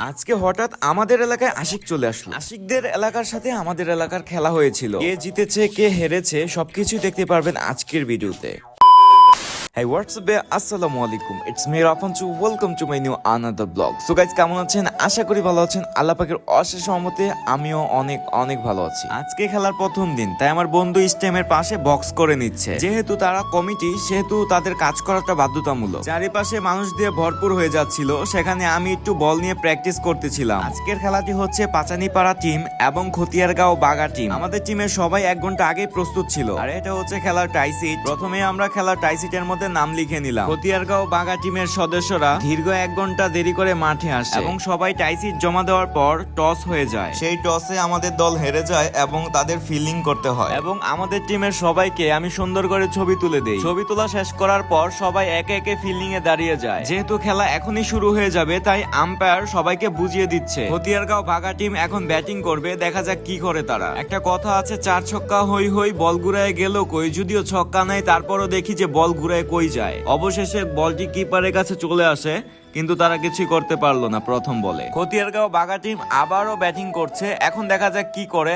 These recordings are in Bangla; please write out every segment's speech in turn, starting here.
আজকে হঠাৎ আমাদের এলাকায় আশিক চলে আসলো। আশিকদের এলাকার সাথে আমাদের এলাকার খেলা হয়েছিল। কে জিতেছে কে হেরেছে সবকিছু দেখতে পারবেন আজকের ভিডিওতে। Hey, what's up? আসসালামু আলাইকুম। It's me Rafanchu. Welcome to my new another vlog. So guys, কেমন আছেন? আশা করি ভালো আছেন। আল্লাহ পাকের অশেষ রহমতে আমিও অনেক ভালো আছি। আজকে খেলার প্রথম দিন, তাই আমার বন্ধু স্টেমের পাশে বক্স করে নিচ্ছে। যেহেতু তারা কমিটি, সেহেতু তাদের কাজ করাটা বাধ্যতামূলক। চারিপাশে মানুষ দিয়ে ভরপুর হয়ে যাচ্ছিল, সেখানে আমি একটু বল নিয়ে প্র্যাকটিস করতেছিলাম। আজকের খেলাটি হচ্ছে পাচানিপাড়া টিম এবং খতিয়ারগাঁও বাগা টিম। আমাদের টিমের সবাই 1 ঘন্টা আগেই প্রস্তুত ছিল। আর এটা হচ্ছে খেলার টাইসিট। প্রথমে আমরা খেলার টাইসিটের মধ্যে নাম লিখে নিলাম। খতিয়ারগাঁও বাগা টিমের সদস্যরা দীর্ঘ 1 ঘন্টা দেরি করে মাঠে আসে এবং সবাই টাইসিট জমা দেওয়ার পর টস হয়ে যায়। সেই টসে আমাদের দল হেরে যায় এবং তাদের ফিল্ডিং করতে হয়। এবং আমাদের টিমের সবাইকে আমি সুন্দর করে ছবি তুলে দেই। ছবি তোলা শেষ করার পর সবাই একে একে ফিল্ডিং এ দাঁড়িয়ে যায়। যেহেতু খেলা এখনই শুরু হয়ে যাবে, তাই আম্পায়ার সবাইকে বুঝিয়ে দিচ্ছে খতিয়ারগাঁও বাগা টিম এখন ব্যাটিং করবে, দেখা যাক কি করে তারা। একটা কথা আছে, 4 ছক্কা হই হই বল ঘুরায় গেল কই। যদিও ছক্কা নাই, তারপরও দেখি যে বল ঘুরায় কই যায়। অবশেষে বলটি কিপারের কাছে চলে আসে, কিন্তু তারা কিছুই করতে পারলো না প্রথম বলে। খতিয়ারগাঁও বাগা টিম আবারও ব্যাটিং করছে। এখন দেখা যাক কি করে।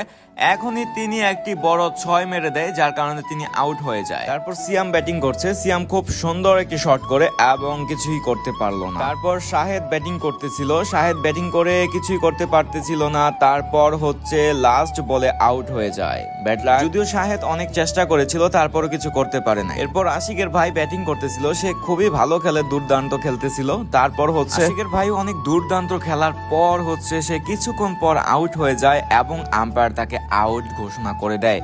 এখনই তিনি একটি বড় 6 মেরে দেয়, যার কারণে তিনি আউট হয়ে যায়। তারপর সিয়াম ব্যাটিং করছে। সিয়াম খুব সুন্দর একটি শট করে এবং কিছুই করতে পারলো না। তারপর শাহেদ ব্যাটিং করতেছিল। শাহেদ ব্যাটিং করে কিছুই করতে পারতেছিল না। তারপর হচ্ছে লাস্ট বলে আউট হয়ে যায় ব্যাটলার। যদিও শাহেদ অনেক চেষ্টা করেছিল, তারপরও কিছু করতে পারে না। এরপর আশিকের ভাই ব্যাটিং করতেছিল। সে খুবই ভালো খেলে, দুর্দান্ত খেলতেছিল। তারপর হচ্ছে আশিকের ভাই অনেক দুর্দান্ত খেলার পর হচ্ছে সে কিছুক্ষণ পর আউট হয়ে যায় এবং আম্পায়ার তাকে আউট ঘোষণা করে দেয়।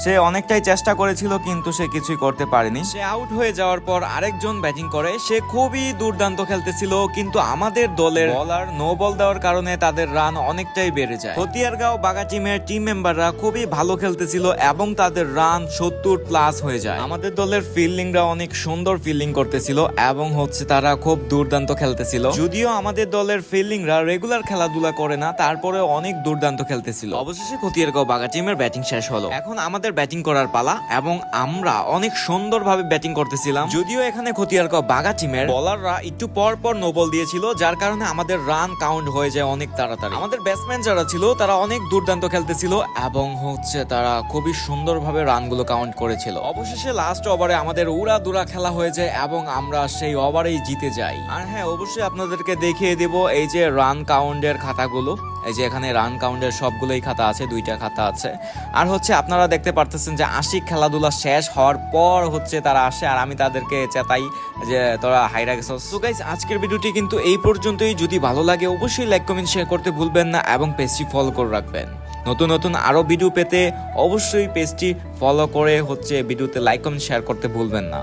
সে অনেকটাই চেষ্টা করেছিল, কিন্তু সে কিছুই করতে পারেনি। সে আউট হয়ে যাওয়ার পর আরেকজন ব্যাটিং করে। সে খুবই দুর্দান্ত খেলতেছিল, কিন্তু আমাদের দলের বলার নো বল দেওয়ার কারণে তাদের রান অনেকটাই বেড়ে যায়। খতিয়ারগাঁও বাগা টিমের টিম মেম্বাররা খুবই ভালো খেলতেছিল এবং তাদের রান 70 প্লাস হয়ে যায়। আমাদের দলের ফিল্ডিংরা অনেক সুন্দর ফিল্ডিং করতেছিল এবং হচ্ছে তারা খুব দুর্দান্ত খেলতেছিল। যদিও আমাদের দলের ফিল্ডিংরা রেগুলার খেলাধুলা করে না, তারপরে অনেক দুর্দান্ত খেলতেছিল। অবশেষে খতিয়ারগাঁও বাগা টিমের ব্যাটিং শেষ হলো। এখন আমাদের ব্যাটিং করার পালা এবং আমরা অনেক সুন্দরভাবে ব্যাটিং করতেছিলাম। যদিও এখানে খতিয়ারগাঁও বাগা টিমের বলাররা একটু পর নো বল দিয়েছিল, যার কারণে আমাদের রান কাউন্ট হয়ে যায় অনেক তাড়াতাড়ি। আমাদের ব্যাটসম্যান যারা ছিল তারা অনেক দুর্দান্ত খেলতেছিল এবং হচ্ছে তারা খুবই সুন্দরভাবে রানগুলো কাউন্ট করেছিল। অবশেষে লাস্ট ওভারে আমাদের উড়াদুরা খেলা হয়ে যায় এবং আমরা সেই ওভারেই জিতে যাই। আর হ্যাঁ, অবশ্যই আপনাদেরকে দেখিয়ে দেব এই যে রান কাউন্টের খাতাগুলো। এই যে এখানে রান কাউন্টের সবগুলোই খাতা আছে, 2টা খাতা আছে। আর হচ্ছে আপনারা দেখতে পারতেছেন যে আশিক খেলাধুলা শেষ হওয়ার পর হচ্ছে তারা আসে আর আমি তাদেরকে চেতাই যে তোরা হাইরা গেছো। সো গাইস, আজকের ভিডিওটি কিন্তু এই পর্যন্তই। যদি ভালো লাগে অবশ্যই লাইক কমেন্ট শেয়ার করতে ভুলবেন না এবং পেজটি ফলো করে রাখবেন। নতুন আরো ভিডিও পেতে অবশ্যই পেজটি ফলো করে হচ্ছে ভিডিওতে লাইক কমেন্ট শেয়ার করতে ভুলবেন না।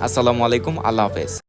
আসসালামু আলাইকুম, আল্লাহ হাফেজ।